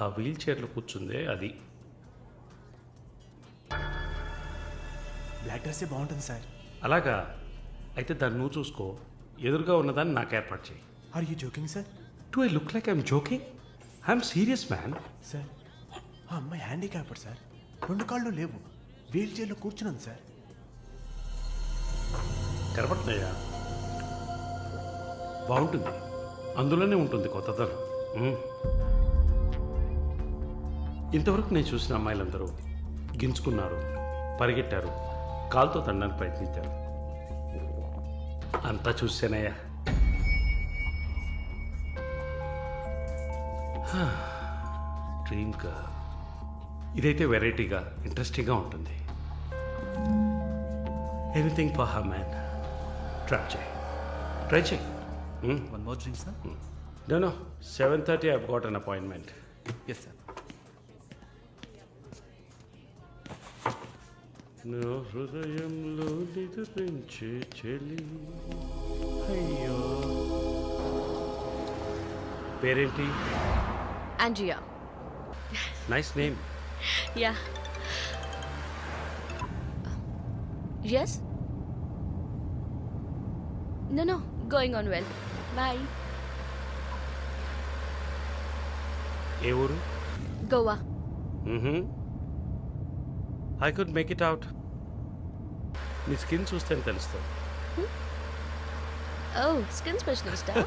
ఆ వీల్ చైర్లో కూర్చుందే అది. బ్లాక్ డ్రెస్సే బాగుంటుంది సార్. అలాగా, అయితే దాన్ని నువ్వు చూసుకో, ఎదురుగా ఉన్నదాన్ని నాకు ఏర్పాటు చేయి. Are you joking sir? Do I look like I'm joking? I'm serious man. Sir ఆ అమ్మాయి హ్యాండిక్యాప్డ్ సార్, 2 కాళ్ళు లేవు, వీల్ చైర్లో కూర్చున్నాను సార్. కనపడుతున్నాయా? బాగుంటుంది, అందులోనే ఉంటుంది కొత్తదనం. ఇంతవరకు నేను చూసిన అమ్మాయిలందరూ గింజుకున్నారు, పరిగెట్టారు, కాలుతో తండడానికి ప్రయత్నించారు. అంతా చూసానయ్యా. డ్రీమ్ గర్ల్, ఇదైతే వెరైటీగా ఇంట్రెస్టింగ్గా ఉంటుంది. Anything for her man. Try చేయి. One more drink, sir? No, 7:30 I've got an appointment. Yes, sir. నా హృదయంలో నిద్రించే చెలి, అయ్యో. పేరేంటి? Andrea. Nice name. Yeah. Yes? No, going on well. Bye. ఏ ఊరు? Goa. I could make it out. నీ skin చూస్తేనే తెలుస్తుంది. Oh, skin specialist, huh?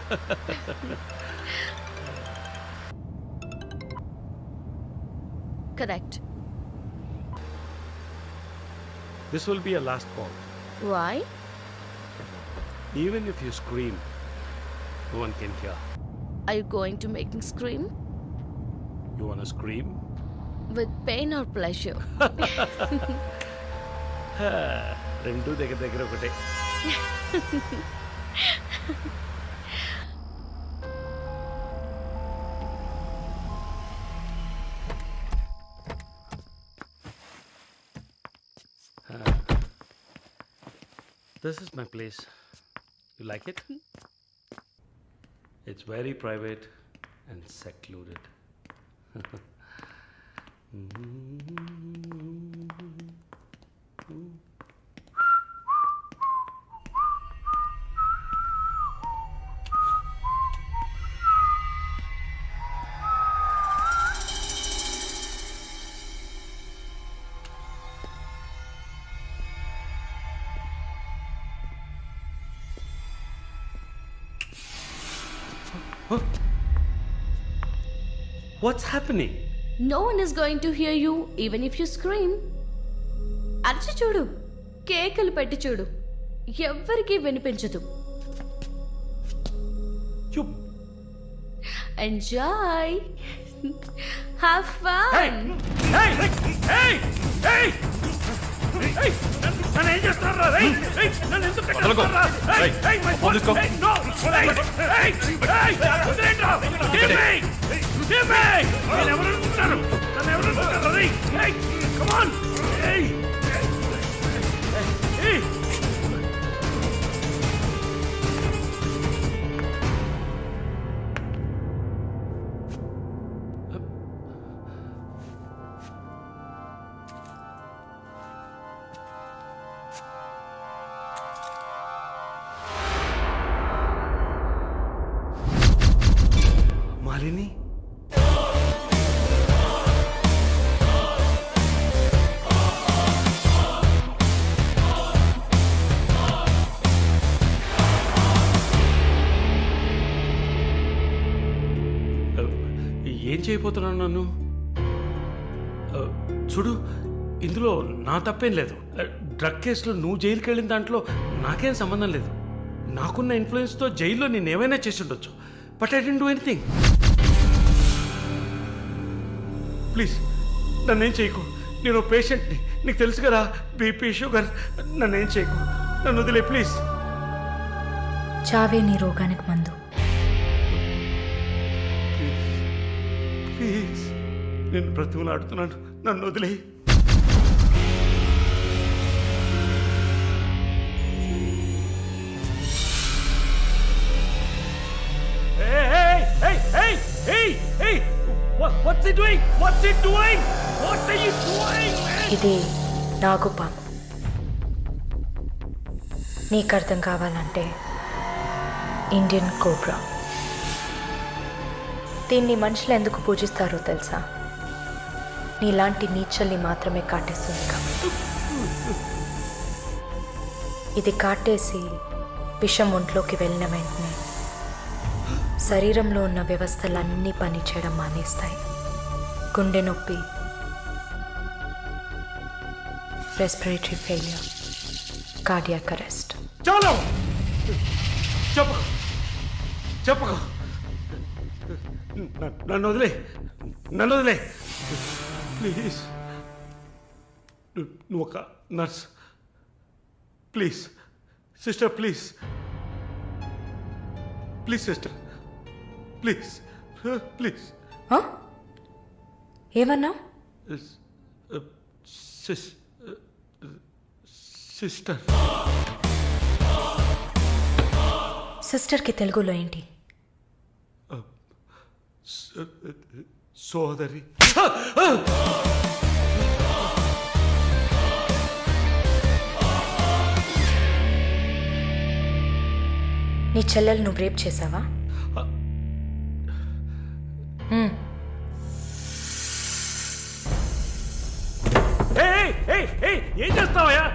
Correct. This will be a last call. Why? Even if you scream, no one can hear. Are you going to make me scream? You wanna scream? With pain or pleasure? రెండు దగ్గర ఒకటే. This is my place. You like it? It's very private and secluded. What's happening? No one is going to hear you even if you scream. అరచి చూడు, కేకలు పెట్టి చూడు, ఎవ్వరికీ వినిపించదు. You. Enjoy. Have fun. Hey! నన్ను ఏం చేస్తున్నారా? నన్ను ఎందుకు కట్టేస్తున్నారా? No! వదిలేయండిరా! Give me! నన్ను ఎవరు అనుకుంటున్నారు? Come on! Hey! మాలిని, ఏం చేయబోతున్నాను నన్ను? చూడు, ఇందులో నా తప్పేం లేదు. డ్రగ్ కేసులో నువ్వు జైలుకి వెళ్ళిన దాంట్లో నాకేం సంబంధం లేదు. నాకున్న ఇన్ఫ్లుయెన్స్తో జైల్లో నేను ఏమైనా చేసి ఉండొచ్చు. But I don't do anything. Please నన్నేం చేయకు. నేను పేషెంట్ని, నీకు తెలుసు కదా, బీపీ, షుగర్. నన్నేం చేయకు, నన్ను వదిలే ప్లీజ్. చావే నీ రోగానికి మందు. ప్లీజ్, నేను బ్రతిమలాడుతున్నాను, నన్ను వదిలే. What's he doing? What's he doing? What are you doing, man? ఇది నాగుపాము. నీకు అర్థం కావాలంటే ఇండియన్ కోబ్రా. దీన్ని మనుషులు ఎందుకు పూజిస్తారో తెలుసా? నీలాంటి నీచల్ని మాత్రమే కాటేస్తుంది కాబట్టి. ఇది కాటేసి విషం ఒంట్లోకి వెళ్ళిన వెంటనే శరీరంలో ఉన్న వ్యవస్థలన్నీ పనిచేయడం మానేస్తాయి. గుండె నొప్పి, రెస్పిరేటరీ ఫెయిల్యూర్, కార్డియాక్ అరెస్ట్. చాలు చెప్పు చెప్పు నన్ను వదిలే ప్లీజ్. నువ్వు ఒక nurse, please sister, please sister, please. ఏమన్నావు? సిస్టర్. సిస్టర్కి తెలుగులో ఏంటి? సోదరి. నీ చెల్లెలు నువ్వు రేప్ చేసావా? ఏం చేస్తావయ్యా?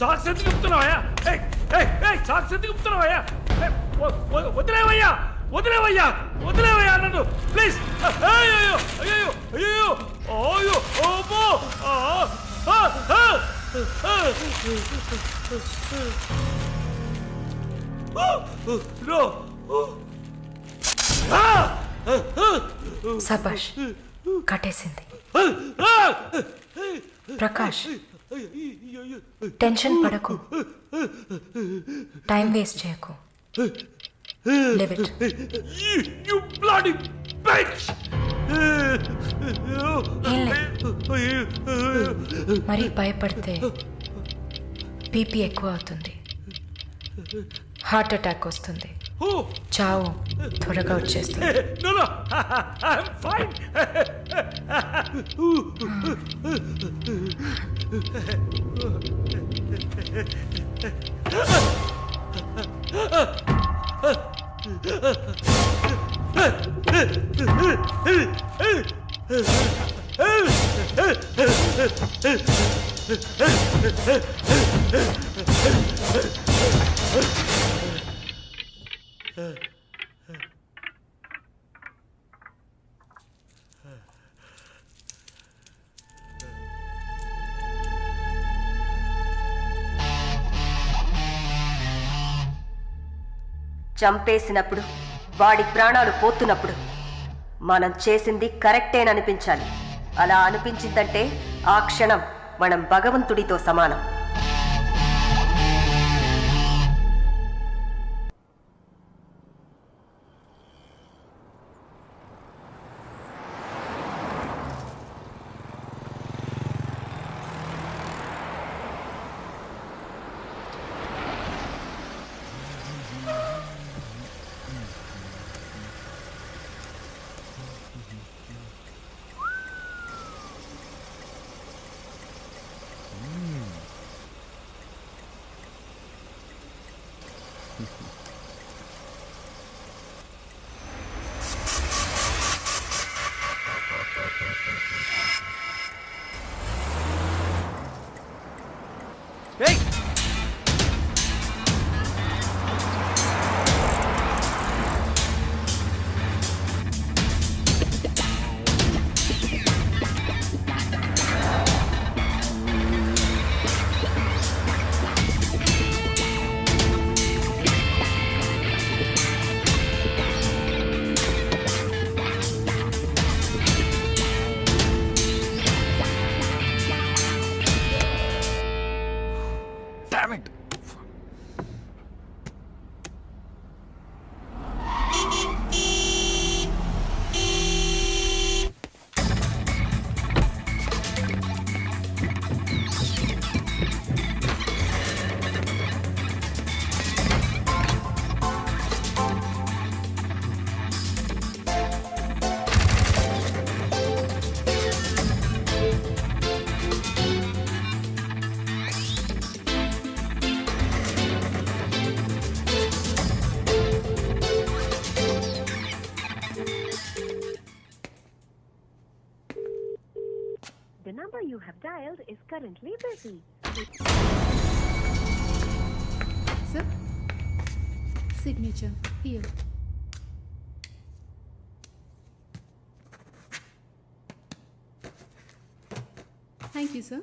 సాక్స్ ఎందుకు చెప్తున్నావయ్యా? సాక్స్ ఎందుకు చెప్తున్నావయ్యా? వదిలేవయ్యా నన్ను ప్లీజ్. అయ్యో అయ్యో అయ్యో అయ్యో ఓబో. నో. సబాష్, కట్టేసింది. ప్రకాష్, టెన్షన్ పడకు, టైం వేస్ట్ చేయకు. Live it. You bloody bitch! ఏం లేదు. మరీ భయపడితే బీపీ ఎక్కువ అవుతుంది, హార్ట్ అటాక్ వస్తుంది, చావు త్వరగా వచ్చేస్తుంది. No, I'm fine. చంపేసినప్పుడు, వాడి ప్రాణాలు పోతున్నప్పుడు మనం చేసింది కరెక్టేననిపించాలి. అలా అనిపించిందంటే ఆ క్షణం మనం భగవంతుడితో సమానం. number you have dialed is currently busy. Sir, signature here. Thank you, sir.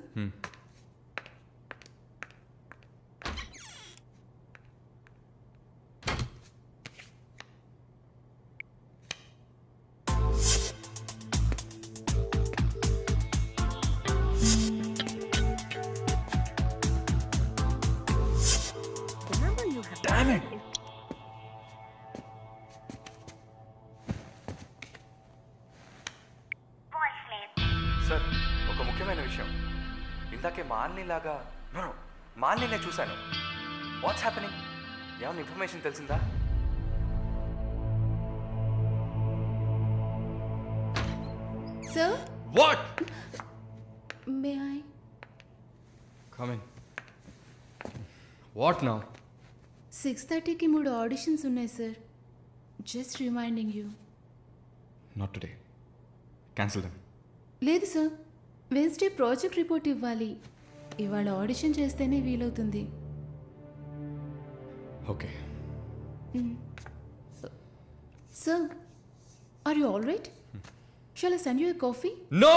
The number you have Damn it! dialed is sir ఒక ముఖ్యమైన విషయం ఇందాకే మాలినిలాగా మాలిని చూశాను. What's happening? ఏమైనా ఇన్ఫర్మేషన్ తెలిసిందా? Sir, what? may I? Come in. What now? 6:30కి 3 auditions ఉన్నాయి sir. Just reminding you. Not today. Cancel them. లేదు సార్, వెన్స్డే ప్రాజెక్ట్ రిపోర్ట్ ఇవ్వాలి. ఇవాళ ఆడిషన్ చేస్తేనే వీలవుతుంది. Okay. Sir, are you all right? Shall I send you a coffee? No!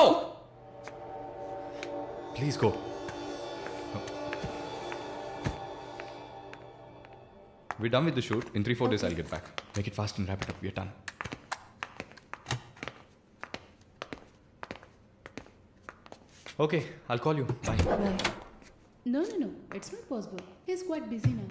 Please go. We're done with the shoot. In 3-4 days, I'll get back. Make it fast and wrap it up. We're done. Okay, I'll call you. Bye. Right. No, it's not possible. He's quite busy now.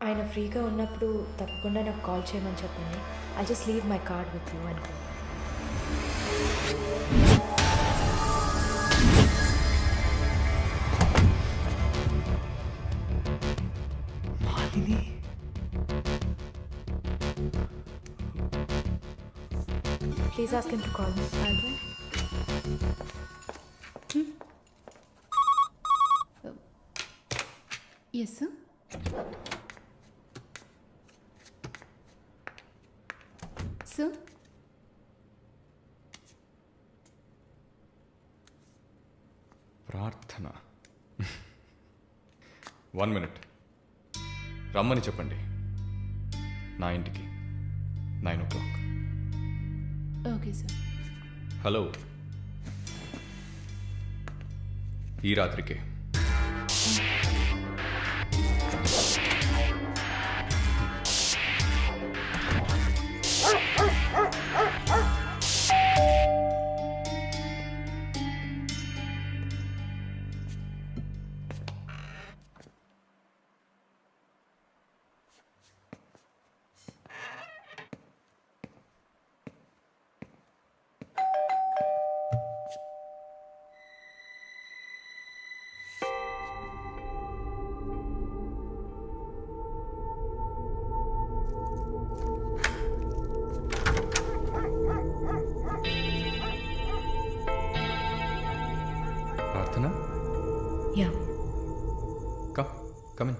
ఆయన ఫ్రీగా ఉన్నప్పుడు తప్పకుండా నాకు call చేయమని చెప్పండి. I just leave my card with you అనుకో. Malini please ask him to call me. Yes, sir. Sir? ప్రార్థన. 1 minute. రమ్మని చెప్పండి నా ఇంటికి 9 o'clock. Okay, sir. హలో. ఈ రాత్రికే. ప్రార్థన. Yeah. Come in.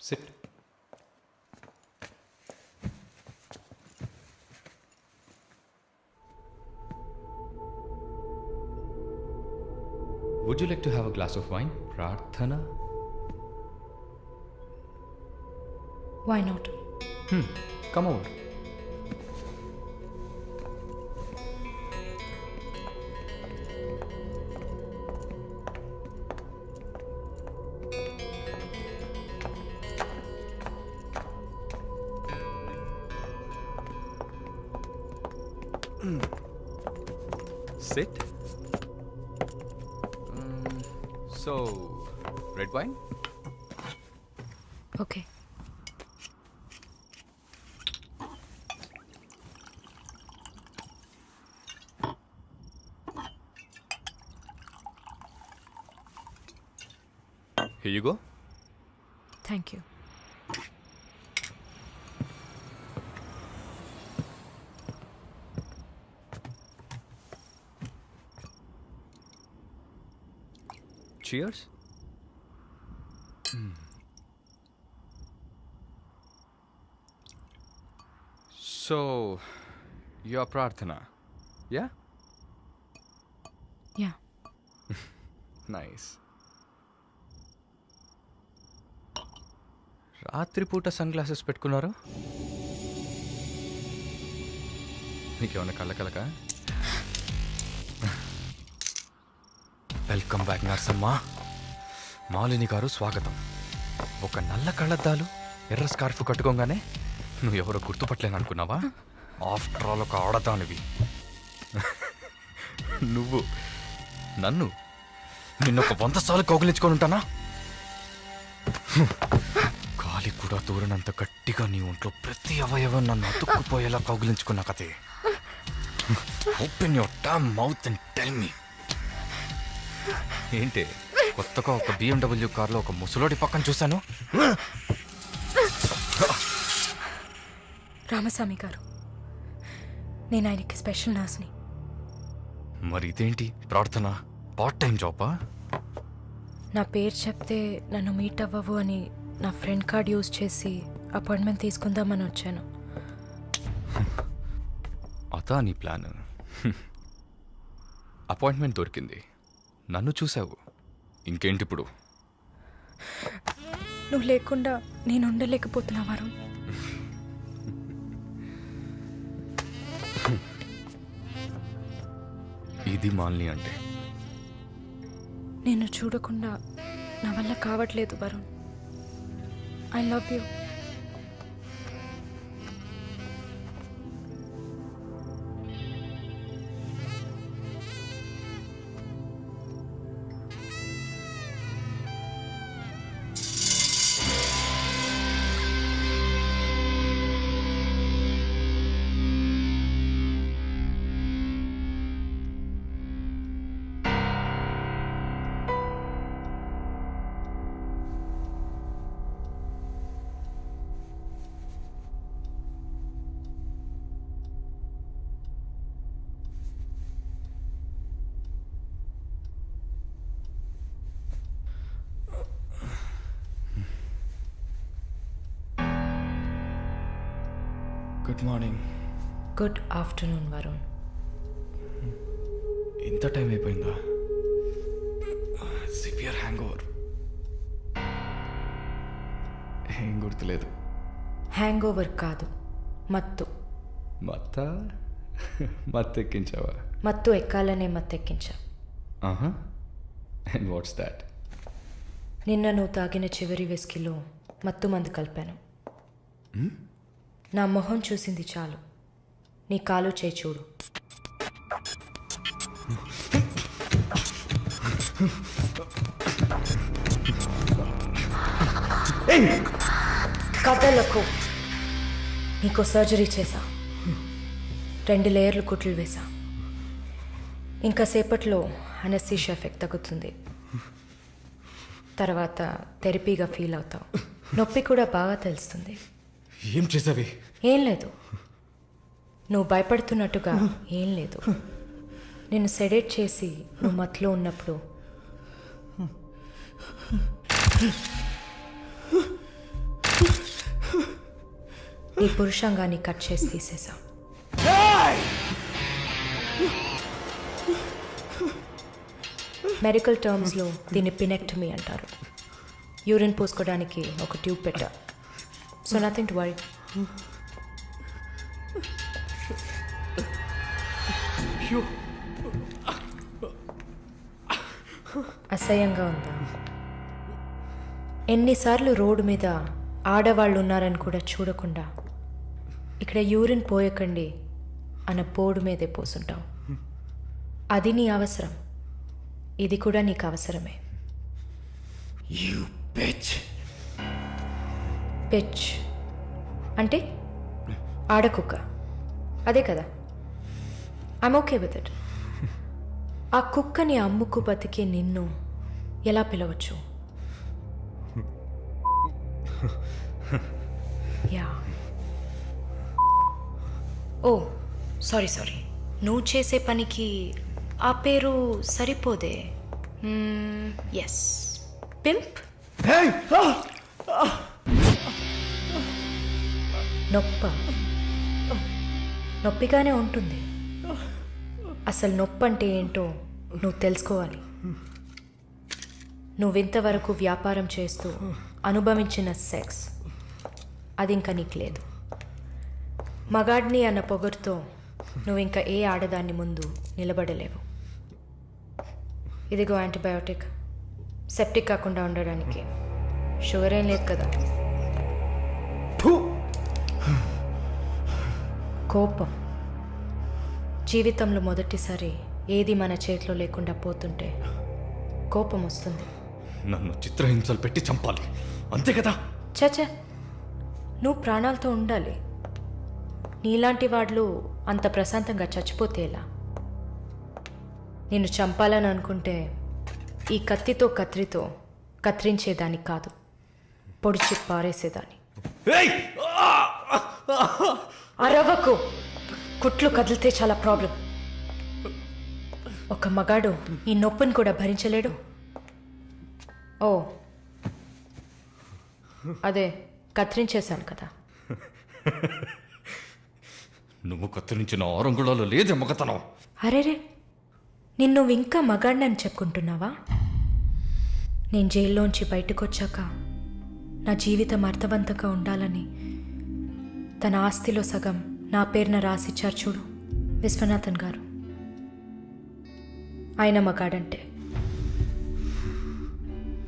Sit. Would you like to have a glass of wine, Prarthana? Why not? Come over. Sit. So, red wine? Okay. Here you go. Thank you. Cheers. So, your Prarthana. Yeah? Yeah Nice. రాత్రిపూట sun glasses పెట్టుకున్నారు నీకేమన్నా కళ్ళ welcome back Narsamma. Malini గారు స్వాగతం. ఒక నల్ల కళ్ళద్దాలు ఎర్ర స్కార్ఫ్ కట్టుకోగానే నువ్వు ఎవరో గుర్తుపట్టలేను అనుకున్నావా? ఆఫ్టర్ ఆల్ ఒక ఆడదానివి నువ్వు నన్ను నిన్నొక 100 సార్లు కౌగిలించుకొని ఉంటానా? గాలి కూడా దూరనంత గట్టిగా నీ ఒంట్లో ప్రతి అవయవం నన్ను అతుక్కుపోయేలా కౌగిలించుకున్నా కదే. Open your damn mouth and tell me. ఏంటి కొత్తగా ఒక BMW కార్లో ఒక ముసలోడి పక్కన చూశాను. రామస్వామి గారు, నేను ఆయనకి స్పెషల్ నర్స్ని. మరి ఇదేంటి ప్రార్థన? పార్ట్ టైం జాబా? నా పేరు చెప్తే నన్ను మీట్ అవ్వవు అని నా ఫ్రెండ్ కార్డ్ యూజ్ చేసి అపాయింట్మెంట్ తీసుకుందామని వచ్చాను. అదా నీ ప్లాన్? అపాయింట్మెంట్ దొరికింది, నన్ను చూసావు, ఇంకేంటి ఇప్పుడు? నువ్వు లేకుండా నేను ఉండలేకపోతున్నా వరుణ్. ఇది మాలిని అంటే. నేను చూడకుండా నా వల్ల కావట్లేదు Varun. I love you. Good morning. Good afternoon Varun. ఇంత టైం అయిపోయిందా? Severe hangover. ఏం గుర్తులేదు. హ్యాంగ్ ఓవర్ కాదు, మత్తు. మత్తెక్కించావా? మత్తు ఎక్కాలనే మత్తెక్కించా. And what's that? నిన్న నువ్వు తాగిన చివరి విస్కీలో మత్తు మందు కలిపాను. నా మొహం చూసింది చాలు, నీ కాలు చేయి చూడు. కథలకు నీకు సర్జరీ చేశా, 2 లేయర్లు కుట్లు వేశా. ఇంకా సేపట్లో అనస్థీషియా ఎఫెక్ట్ తగ్గుతుంది. తర్వాత థెరపీగా ఫీల్ అవుతావు. నొప్పి కూడా బాగా తెలుస్తుంది. ఏం చేసావి? ఏం లేదు, నువ్వు భయపడుతున్నట్టుగా ఏం లేదు. నేను సెడేట్ చేసి నువ్వు మత్తులో ఉన్నప్పుడు నీ పురుషాంగాన్ని కట్ చేసి తీసేసా. మెడికల్ టర్మ్స్లో దీన్ని పినెక్టమీ అంటారు. యూరిన్ పోసుకోవడానికి ఒక ట్యూబ్ పెట్టా. So nothing to worry. అసహ్యంగా ఉందా? ఎన్నిసార్లు రోడ్డు మీద ఆడవాళ్ళు ఉన్నారని కూడా చూడకుండా ఇక్కడ యూరిన్ పోయకండి అన్న బోర్డు మీదే పోసుంటావు. అది నీ అవసరం, ఇది కూడా నీకు అవసరమే. పిచ్ అంటే ఆడకుక్క, అదే కదా? I'm okay with it. ఆ కుక్కని అమ్ముకు బతికే నిన్ను ఎలా పిలవచ్చు? యా. ఓ సారీ, నువ్వు చేసే పనికి ఆ పేరు సరిపోదే. Yes, pimp. నొప్ప నొప్పిగానే ఉంటుంది. అసలు నొప్పి అంటే ఏంటో నువ్వు తెలుసుకోవాలి. నువ్వింతవరకు వ్యాపారం చేస్తూ అనుభవించిన సెక్స్ అది ఇంకా నీకు లేదు. మగాడిని అన్న పొగరుతో నువ్వు ఇంకా ఏ ఆడదాన్ని ముందు నిలబడలేవు. ఇదిగో యాంటీబయాటిక్, సెప్టిక్ కాకుండా ఉండడానికి. షుగర్ ఏం లేదు కదా? కోపం. జీవితంలో మొదటిసారి ఏది మన చేతిలో లేకుండా పోతుంటే కోపం వస్తుంది. నన్ను చిత్రహింసలు పెట్టి చంపాలి, అంతే కదా? చచా, నువ్వు ప్రాణాలతో ఉండాలి. నీలాంటి వాళ్ళు అంత ప్రశాంతంగా చచ్చిపోతే ఎలా? నిన్ను చంపాలని అనుకుంటే ఈ కత్తితో కత్తిరించేదాన్ని కాదు, పొడిచి పారేసేదాన్ని. అరవకు, కుట్లు కదిలితే చాలా ప్రాబ్లం. ఒక మగాడు ఈ నొప్పిని కూడా భరించలేడు. ఓ అదే కత్తిరించేశాను కదా. నువ్వు కత్తిరించిన ఆరంగుళాలు లేదే మగతనం. అరేరే, నిన్ను ఇంకా మగాడినని చెప్పుకుంటున్నావా? నేను జైల్లోంచి బయటకు వచ్చాక నా జీవితం అర్థవంతంగా ఉండాలని తన ఆస్తిలో సగం నా పేరున రాసిచ్చారు చూడు విశ్వనాథన్ గారు. ఆయన మగాడంటే.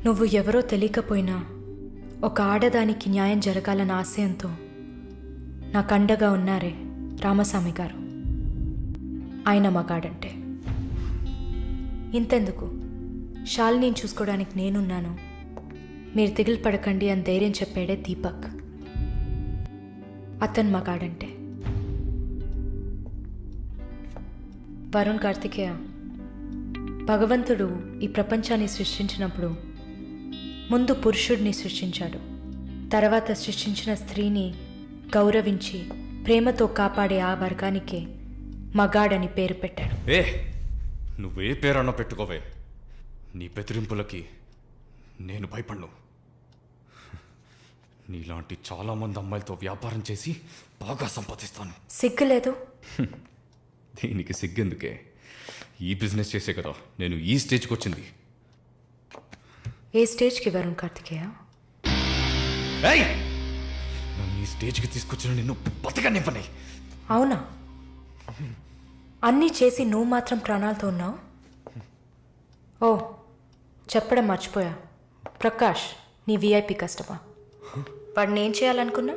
నువ్వు ఎవరో తెలియకపోయినా ఒక ఆడదానికి న్యాయం జరగాలన్న ఆశయంతో నాకు అండగా ఉన్నారే రామస్వామి గారు, ఆయన మగాడంటే. ఇంతెందుకు, శాలిని చూసుకోవడానికి నేనున్నాను, మీరు దిగులు పడకండి అని ధైర్యం చెప్పాడే దీపక్, అతను మగాడంటే. వరుణ్ కార్తికేయ, భగవంతుడు ఈ ప్రపంచాన్ని సృష్టించినప్పుడు ముందు పురుషుడిని సృష్టించాడు. తర్వాత సృష్టించిన స్త్రీని గౌరవించి ప్రేమతో కాపాడే ఆ వర్గానికే మగాడని పేరు పెట్టాడు. నువ్వే పేరన్నా పెట్టుకోవే, నీ బెదిరింపులకి నేను భయపడ్ను. నీలాంటి చాలామంది అమ్మాయిలతో వ్యాపారం చేసి బాగా సంపాదిస్తాను. సిగ్గులేదు? దీనికి సిగ్గెందుకే? ఈ బిజినెస్ చేసే కదా నేను ఈ స్టేజ్కి వచ్చింది. ఏ స్టేజ్కి వరుణ్ కార్తికేయ? నన్ను ఈ స్టేజ్కి తీసుకొచ్చిన నిన్ను బతకనివ్వని. అవునా? అన్నీ చేసి నువ్వు మాత్రం ప్రాణాలతో ఉన్నావు? ఓ చెప్పడం మర్చిపోయా, ప్రకాష్ నీ విఐపి కస్టమర్. వాడిని ఏం చేయాలనుకున్నా?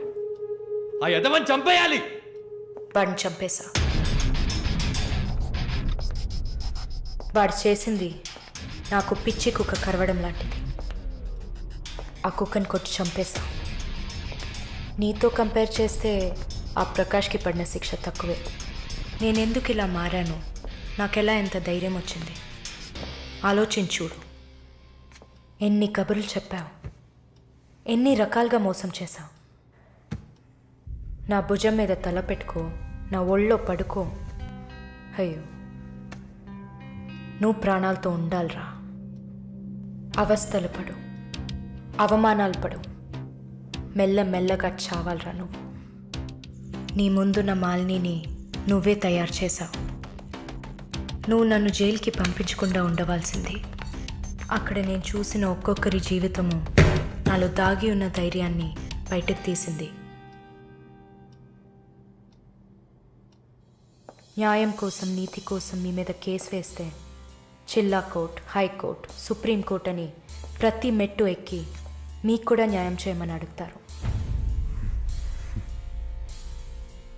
ఆ యదవని చంపేయాలి. వాడిని చంపేశా. వాడు చేసింది నాకు పిచ్చి కుక్క కరవడం లాంటిది. ఆ కుక్కని కొట్టి చంపేశా. నీతో కంపేర్ చేస్తే ఆ ప్రకాష్కి పడిన శిక్ష తక్కువే. నేనెందుకు ఇలా మారాను, నాకెలా ఎంత ధైర్యం వచ్చింది ఆలోచించూడు. ఎన్ని కబుర్లు చెప్పావు, ఎన్ని రకాలుగా మోసం చేశావు. నా భుజం మీద తల పెట్టుకో, నా ఒళ్ళో పడుకో. అయ్యో, నువ్వు ప్రాణాలతో ఉండాలిరా. అవస్థలు పడు, అవమానాలు పడు, మెల్లగా చావాలరా నువ్వు. నీ ముందున్న మాలిని నువ్వే తయారు చేశావు. నువ్వు నన్ను జైలుకి పంపించకుండా ఉండవలసింది. అక్కడ నేను చూసిన ఒక్కొక్కరి జీవితము నాలో దాగి ఉన్న ధైర్యాన్ని బయటకు తీసింది. న్యాయం కోసం, నీతి కోసం మీ మీద కేసు వేస్తే జిల్లా కోర్ట్, హైకోర్ట్, సుప్రీంకోర్ట్ అని ప్రతి మెట్టు ఎక్కి మీకు కూడా న్యాయం చేయమని అడుగుతారు.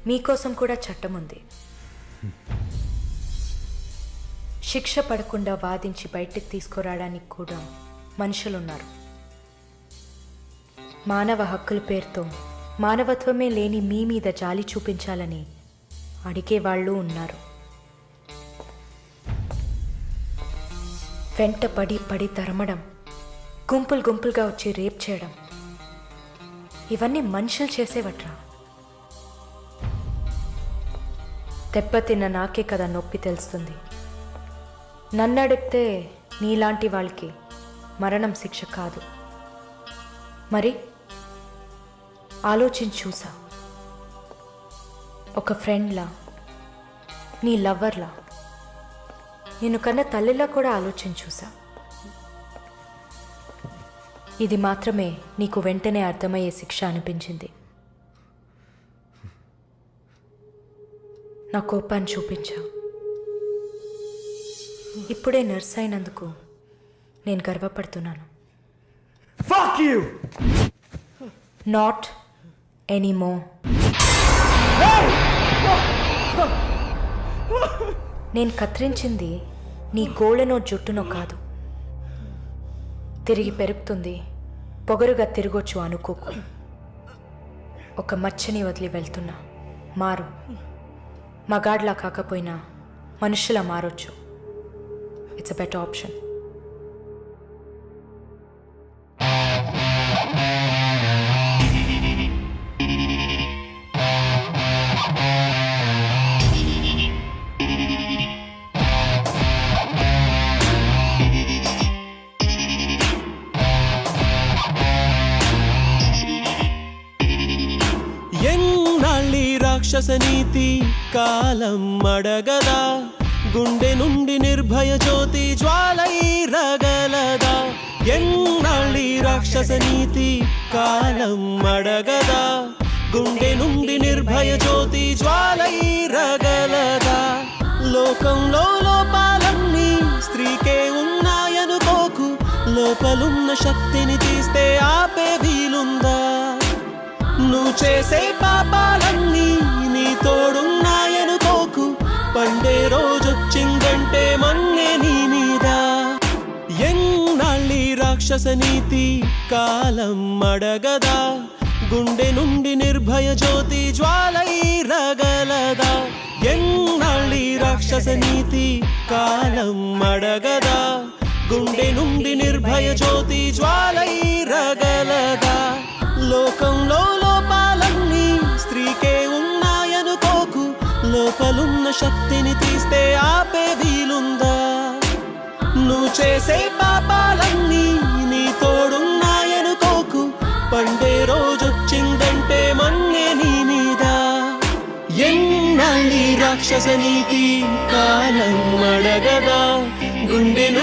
మీకోసం కూడా చట్టం ఉంది. శిక్ష పడకుండా వాదించి బయటకు తీసుకురావడానికి కూడా మనుషులున్నారు. మానవ హక్కుల పేరుతో మానవత్వమే లేని మీ మీద జాలి చూపించాలని అడిగేవాళ్ళు ఉన్నారు. వెంట పడి తరమడం, గుంపులుగా వచ్చి రేప్ చేయడం, ఇవన్నీ మనుషులు చేసేవట్రా. దెబ్బతిన్న నాకే కదా నొప్పి తెలుస్తుంది. నన్ను అడిగితే నీలాంటి వాళ్ళకి మరణం శిక్ష కాదు. మరి ఆలోచించి చూసా. ఒక ఫ్రెండ్లా నీ లవ్వర్లా నిన్ను కన్న తల్లిలా కూడా ఆలోచించి చూసా. ఇది మాత్రమే నీకు వెంటనే అర్థమయ్యే శిక్ష అనిపించింది. నా కోపాన్ని చూపించా. ఇప్పుడే నర్స్ అయినందుకు నేను గర్వపడుతున్నాను. Fuck you! నాట్ ఎనీమో. నేను కత్తిరించింది నీ గోళ్ళనో జుట్టునో కాదు. తిరిగి పెరుగుతుంది, పొగరుగా తిరగొచ్చు అనుకోకు. ఒక మచ్చని వదిలి వెళ్తున్నా. మారు. మగాడ్లా కాకపోయినా మనుషులా మారొచ్చు. It's a better option. ఎన్నాళ్ళీ రాక్షస నీతి కాలం అడగదా, గుండె నుండి నిర్భయ జ్యోతి జ్వాలై రగలదా. ఎన్నాళ్ళీ రాక్షస నీతి కాలం అడగదా, గుండె నుండి నిర్భయ జ్యోతి జ్వాలై రగలదా. లోకంలో లోపాలన్నీ స్త్రీకే ఉన్నాయనుకోకు, లోపలున్న శక్తిని తీస్తే ఆపే వీలుందా. నువ్వు చేసే పాపాలన్నీ నీ తోడున్నాయనుకోకు, పండే రోజొచ్చిందంటే మన్నే నీ మీద. ఎన్నాళ్ళీ రాక్షస నీతి కాలం అడగదా, గుండె నుండి నిర్భయ జ్యోతి జ్వాలై రగలదా. ఎన్నాళ్ళీ రాక్షస నీతి కాలం అడగదా, గుండె నుండి నిర్భయ జ్యోతి జ్వాలై రగలదా. లోకంలో లోపాలన్నీ స్త్రీకే ఉన్నాయనుకోకు, లోపలున్న శక్తిని తీస్తే ఆపే వీలుందా. నువ్వు చేసే పాపాలన్నీ నీ తోడున్నాయనుకోకు, పండే రోజొచ్చిందంటే మన్నే నీ మీద. ఎన్నాళ్ళీ రాక్షస నీతి కాలం అడగదా, గుండెను